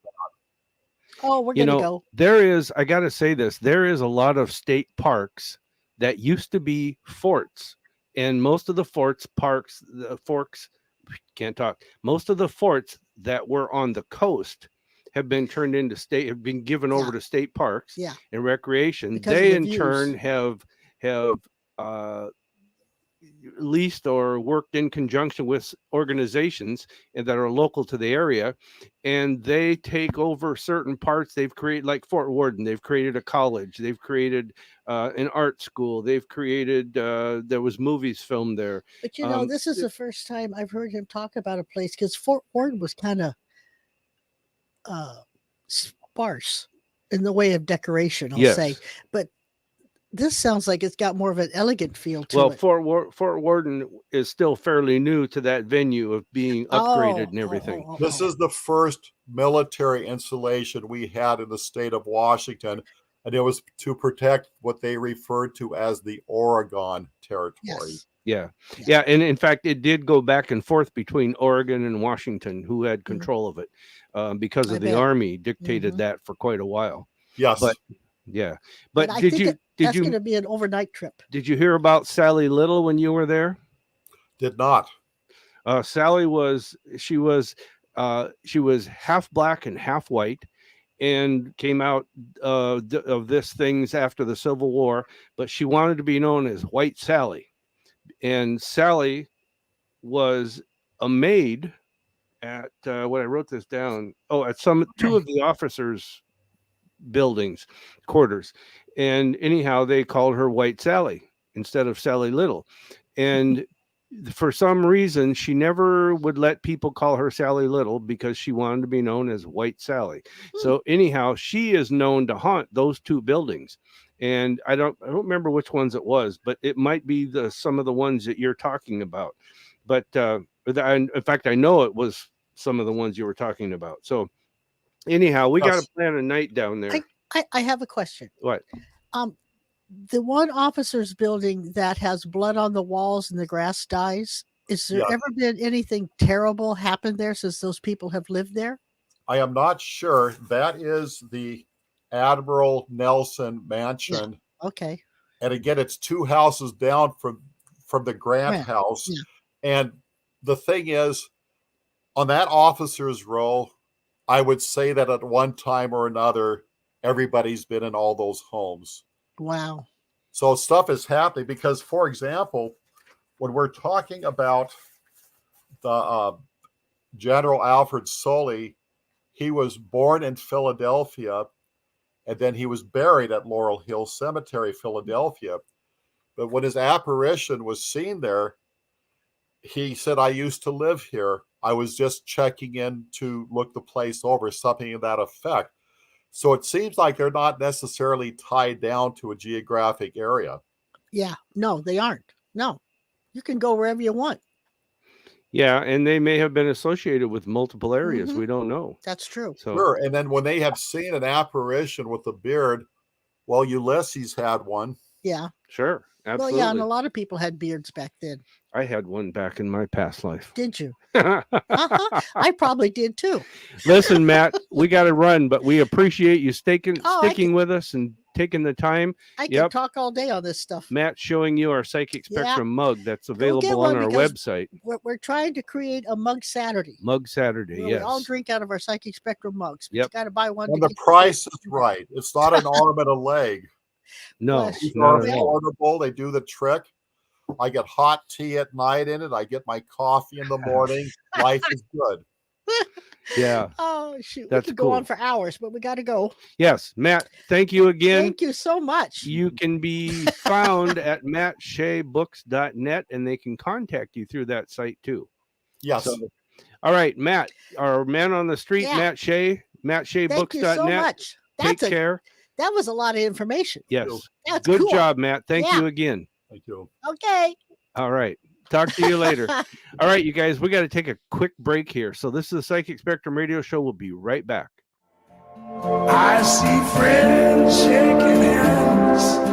Oh, we're You going to know, go. there is, I got to say this, there is a lot of state parks that used to be forts. And most of the most of the forts that were on the coast have been turned into have been given over to state parks Yeah. and recreation. Because of They the in turn views. have leased or worked in conjunction with organizations that are local to the area, and they take over certain parts. They've created, like Fort Worden, they've created a college, they've created an art school, they've created there was movies filmed there. But you know, this is the first time I've heard him talk about a place, because Fort Worth was kind of sparse in the way of decoration, I'll say. But this sounds like it's got more of an elegant feel to Well, it. Fort Worden is still fairly new to that venue of being upgraded and everything. This is the first military installation we had in the state of Washington, and it was to protect what they referred to as the Oregon Territory. Yes. Yeah. And in fact, it did go back and forth between Oregon and Washington, who had control of it, because of the Army dictated that for quite a while. Yes. But yeah. But I did think you that's going to be an overnight trip. did you hear about Sally Little when you were there? Did not. Sally was half black and half white, and came out of this things after the Civil War, but she wanted to be known as White Sally. And Sally was a maid at when I wrote this down. Oh, at two of the officers' buildings, quarters. And anyhow, they called her White Sally instead of Sally Little. And for some reason, she never would let people call her Sally Little because she wanted to be known as White Sally. So anyhow, she is known to haunt those two buildings. And I don't remember which ones it was, but it might be some of the ones that you're talking about. But in fact, I know it was some of the ones you were talking about. So anyhow, we got to plan a night down there. I have a question. What? The one officer's building that has blood on the walls and the grass dies, is there ever been anything terrible happen there since those people have lived there? I am not sure. That is the Admiral Nelson mansion. Yeah. Okay. And again, it's two houses down from the Grant house. Yeah. And the thing is, on that officer's row, I would say that at one time or another, everybody's been in all those homes. Wow. So stuff is happening because, for example, when we're talking about the General Alfred Sully, he was born in Philadelphia, and then he was buried at Laurel Hill Cemetery, Philadelphia. But when his apparition was seen there, he said, "I used to live here. I was just checking in to look the place over," something to that effect. So it seems like they're not necessarily tied down to a geographic area. Yeah. No, they aren't. No. You can go wherever you want. Yeah, and they may have been associated with multiple areas. We don't know. That's true. So Sure. And then when they have seen an apparition with a beard, well, Ulysses had one. Yeah. Sure. Absolutely. Well, yeah, and a lot of people had beards back then. I had one back in my past life. Did you? I probably did too. Listen, Matt, we got to run, but we appreciate you sticking Oh, with us and taking the time. I can Yep. talk all day on this stuff. Matt showing you our Psychic Yeah. Spectrum mug that's get available on one our because website. We're trying to create a mug Saturday. Mug Saturday, Where yes. we all drink out of our Psychic Spectrum mugs. But Yep. you got to buy one. And to the get price is right. It's not an arm and a leg. No, Bless These you. not are at all. affordable. They do the trick. I get hot tea at night in it. I get my coffee in the morning. Life is good. Yeah. Oh, shoot. That's we could go on cool. for hours, but we got to go. Yes, Matt, thank you again. Thank you so much. You can be found at mattshaybooks.net and they can contact you through that site too. Yes. So, all right, Matt, our man on the street, Yeah. Matt Shea, Thank you so mattshaybooks.net. much. Take care. That was a lot of information. Yes. That's Good cool. job, Matt. Thank Yeah. you again. Thank you. Okay. All right. Talk to you later. All right, you guys, we got to take a quick break here. So this is the Psychic Spectrum Radio Show. We'll be right back. I see friends shaking hands.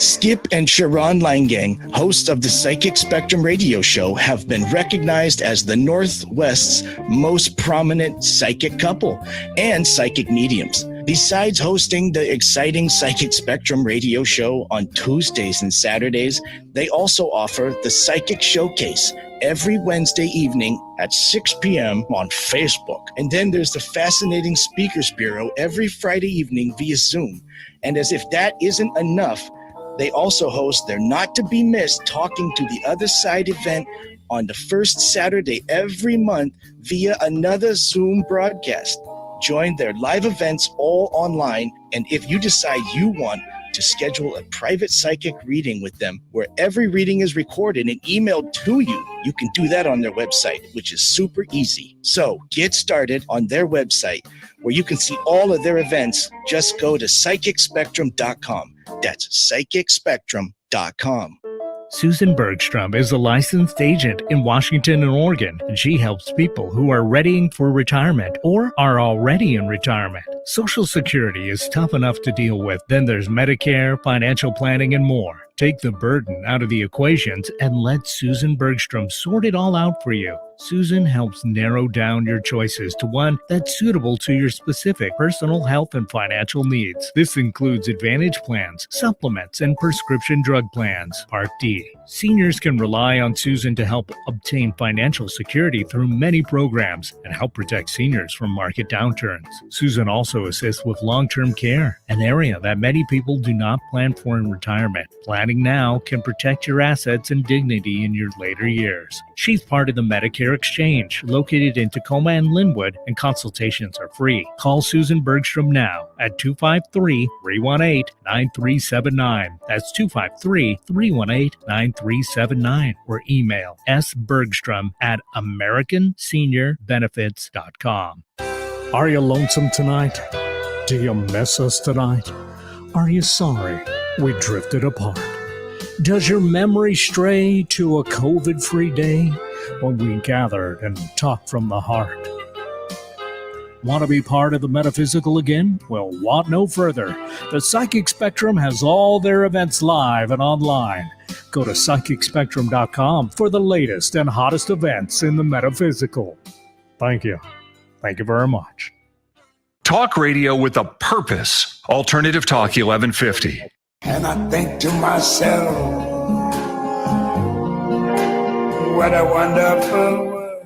Skip and Sharon Langang, hosts of the Psychic Spectrum radio show, have been recognized as the Northwest's most prominent psychic couple and psychic mediums. Besides hosting the exciting Psychic Spectrum radio show on Tuesdays and Saturdays, they also offer the Psychic Showcase every Wednesday evening at 6 p.m. on Facebook. And then there's the Fascinating Speakers Bureau every Friday evening via Zoom. And as if that isn't enough, they also host their not to be missed Talking to the Other Side event on the first Saturday every month via another Zoom broadcast. Join their live events all online, and if you decide you want to schedule a private psychic reading with them, where every reading is recorded and emailed to you, you can do that on their website, which is super easy. So get started on their website, where you can see all of their events. Just go to psychicspectrum.com. That's psychicspectrum.com. Susan Bergstrom is a licensed agent in Washington and Oregon, and she helps people who are readying for retirement or are already in retirement. Social Security is tough enough to deal with. Then there's Medicare, financial planning, and more. Take the burden out of the equations and let Susan Bergstrom sort it all out for you. Susan helps narrow down your choices to one that's suitable to your specific personal health and financial needs. This includes Advantage plans, supplements, and prescription drug plans. Part D. Seniors can rely on Susan to help obtain financial security through many programs and help protect seniors from market downturns. Susan also assists with long-term care, an area that many people do not plan for in retirement. Planning now can protect your assets and dignity in your later years. She's part of the Medicare Exchange, located in Tacoma and Linwood, and consultations are free. Call Susan Bergstrom now at 253-318-9379. That's 253-318-9379. Or email sbergstrom@americanseniorbenefits.com. Are you lonesome tonight? Do you miss us tonight? Are you sorry we drifted apart? Does your memory stray to a COVID-free day when we gathered and talked from the heart? Want to be part of the metaphysical again? Well, want no further. The Psychic Spectrum has all their events live and online. Go to psychicspectrum.com for the latest and hottest events in the metaphysical. Thank you. Thank you very much. Talk radio with a purpose. Alternative Talk 1150. And I think to myself, what a wonderful world.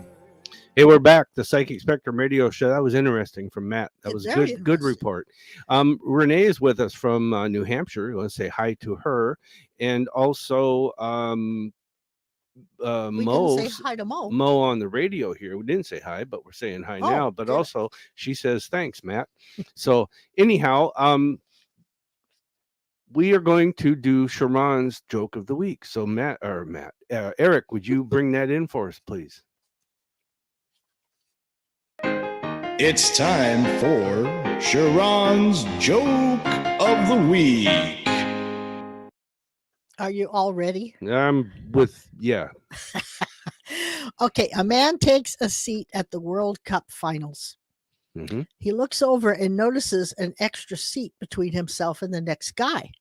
Hey, we're back. The Psychic Spectrum Radio Show. That was interesting from Matt. That Yeah, was very good interesting. report. Renee is with us from New Hampshire. You want to say hi to her, and also We Mo. didn't say hi to Mo. Mo on the radio here. We didn't say hi, but we're saying hi Oh, now. But good. also, she says thanks, Matt. So anyhow, we are going to do Sharon's joke of the week. So Eric, would you bring that in for us, please? It's time for Sharon's Joke of the Week. Are you all ready? Yeah. Okay, a man takes a seat at the World Cup finals. hmm He looks over and notices an extra seat between himself and the next guy.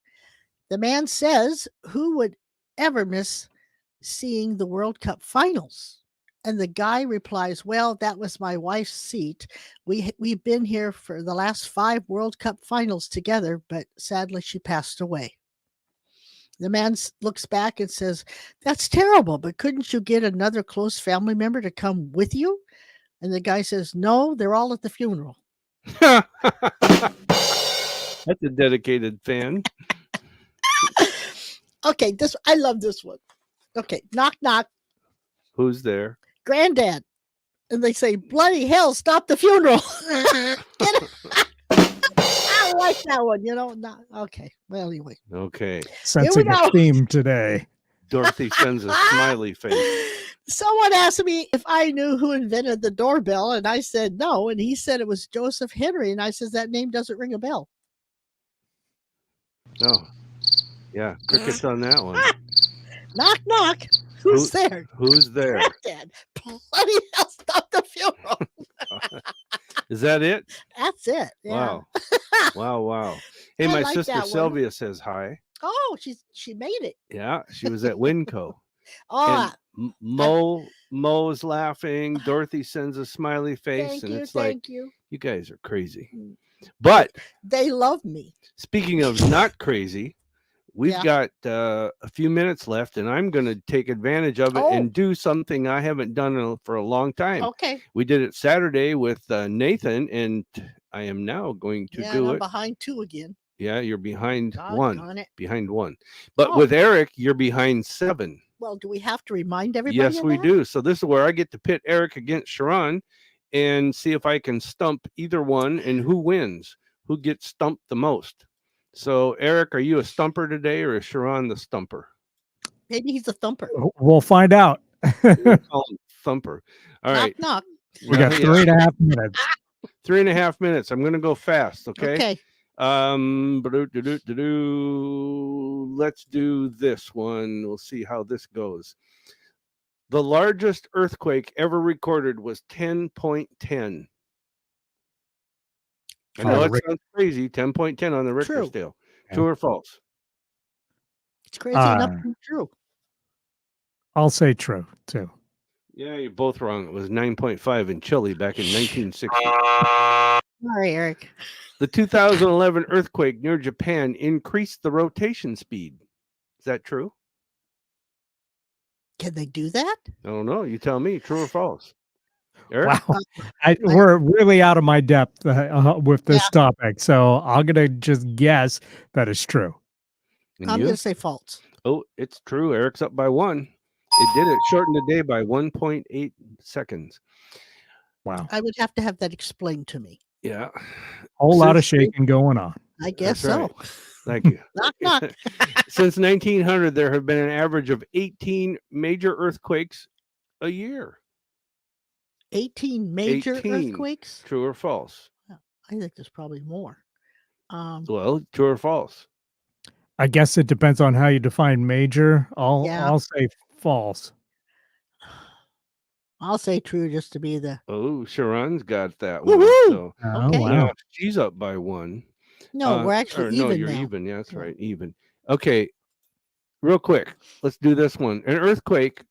The man says, who would ever miss seeing the World Cup finals? And the guy replies, well, that was my wife's seat. We've been here for the last 5 World Cup finals together, but sadly she passed away. The man looks back and says, that's terrible, but couldn't you get another close family member to come with you? And the guy says, no, they're all at the funeral. That's a dedicated fan. Okay, I love this one. Okay, knock, knock. Who's there? Granddad. And they say, bloody hell, stop the funeral. I like that one, Not, okay. Well, anyway. Okay. Sensing a theme today. Dorothy sends a smiley face. Someone asked me if I knew who invented the doorbell, and I said no. And he said it was Joseph Henry. And I says, that name doesn't ring a bell. Oh, yeah. Crickets on that one. Knock, knock. Who's there? Who's there? Granddad. Bloody hell, stop the funeral. Is that it? That's it. Yeah. Wow. Wow. Hey, I my like sister that one. Sylvia says hi. Oh, she made it. Yeah, she was at Winco. Oh, And Mo's laughing. Dorothy sends a smiley face, thank and you, it's like, you. you guys are crazy. But They love me. speaking of not crazy, we've Yeah. got a few minutes left, and I'm going to take advantage of it and do something I haven't done for a long time. Okay. We did it Saturday with Nathan, and I am now going to do I'm it. behind 2 again. Yeah, you're behind Doggone one. it. Behind one. But Oh. with Eric, you're behind 7. Well, do we have to remind everybody? Yes, of we that? do. So this is where I get to pit Eric against Sharon and see if I can stump either one and who wins, who gets stumped the most. So, Eric, are you a stumper today or is Sharon the stumper? Maybe he's a thumper. We'll find out. We'll call him thumper. All right. Knock, knock. We got 3.5 minutes. 3.5 minutes. I'm going to go fast. Okay. Okay. Let's do this one. We'll see how this goes. The largest earthquake ever recorded was 10.10. I know it sounds crazy. 10.10 on the Richter True. scale. Yeah. True or false? It's crazy enough to be true. I'll say true, too. Yeah, you're both wrong. It was 9.5 in Chile back in 1960. Sorry, Eric. The 2011 earthquake near Japan increased the rotation speed. Is that true? Can they do that? I don't know. You tell me. True or false? Eric? Wow. We're really out of my depth with this topic. So I'm going to just guess that it's true. And I'm you? going to say false. Oh, it's true. Eric's up by 1. It did it. Shortened the day by 1.8 seconds. Wow. I would have to have that explained to me. Yeah. Whole lot of shaking going on. I guess That's so. right. Thank you. Knock, knock. Since 1900, there have been an average of 18 major earthquakes a year. 18 major 18. earthquakes? True or false? I think there's probably more. Well, true or false? I guess it depends on how you define major. I'll say false. I'll say true just to be the. Oh, Sharon's got that one. Woohoo! So Okay. wow. now she's up by 1. No, we're actually no, even you're now. even. Yeah, that's Yeah. right. Even. Okay. Real quick. Let's do this one. An earthquake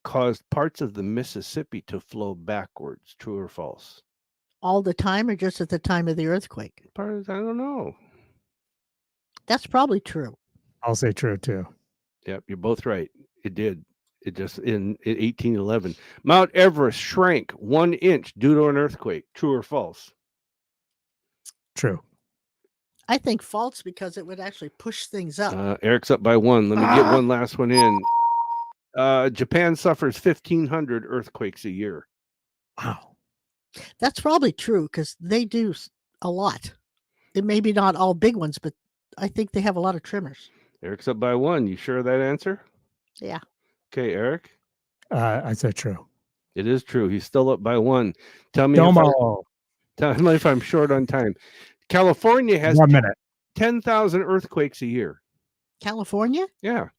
caused parts of the Mississippi to flow backwards. True or false? All the time or just at the time of the earthquake? I don't know. That's probably true. I'll say true, too. Yep, you're both right. It did. It just in 1811. Mount Everest shrank 1 inch due to an earthquake. True or false? True. I think false because it would actually push things up. Eric's up by 1. Let me get one last one in. Japan suffers 1,500 earthquakes a year. Wow. That's probably true because they do a lot. It may be not all big ones, but I think they have a lot of tremors. Eric's up by 1. You sure of that answer? Yeah. Okay, Eric. I said true. It is true. He's still up by 1. Tell me if I'm short on time. California has 1 minute. 10,000 earthquakes a year. California? Yeah.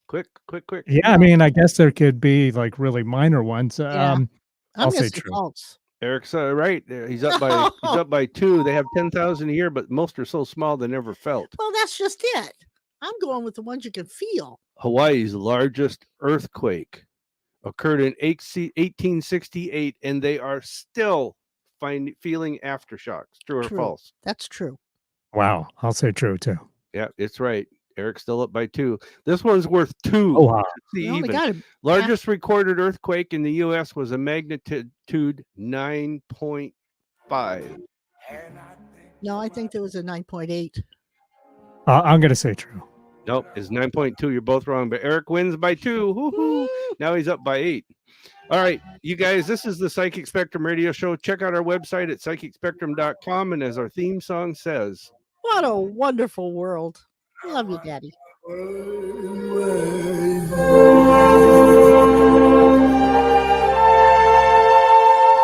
Quick. Yeah, I mean, I guess there could be like really minor ones. Yeah. I'm I'll going say to say true. false. Eric's right there. He's up by 2. They have 10,000 a year, but most are so small they never felt. Well, that's just it. I'm going with the ones you can feel. Hawaii's largest earthquake occurred in 1868, and they are still feeling aftershocks. True or false? That's true. Wow. I'll say true too. Yeah, it's right. Eric's still up by 2. This one's worth 2. Oh, wow. You only got it. Largest recorded earthquake in the U.S. was a magnitude 9.5. No, I think there was a 9.8. I'm going to say true. Nope, it's 9.2. You're both wrong, but Eric wins by 2. Woo-hoo. Now he's up by 8. All right, you guys, this is the Psychic Spectrum radio show. Check out our website at psychicspectrum.com. And as our theme song says, what a wonderful world. Love you, Daddy.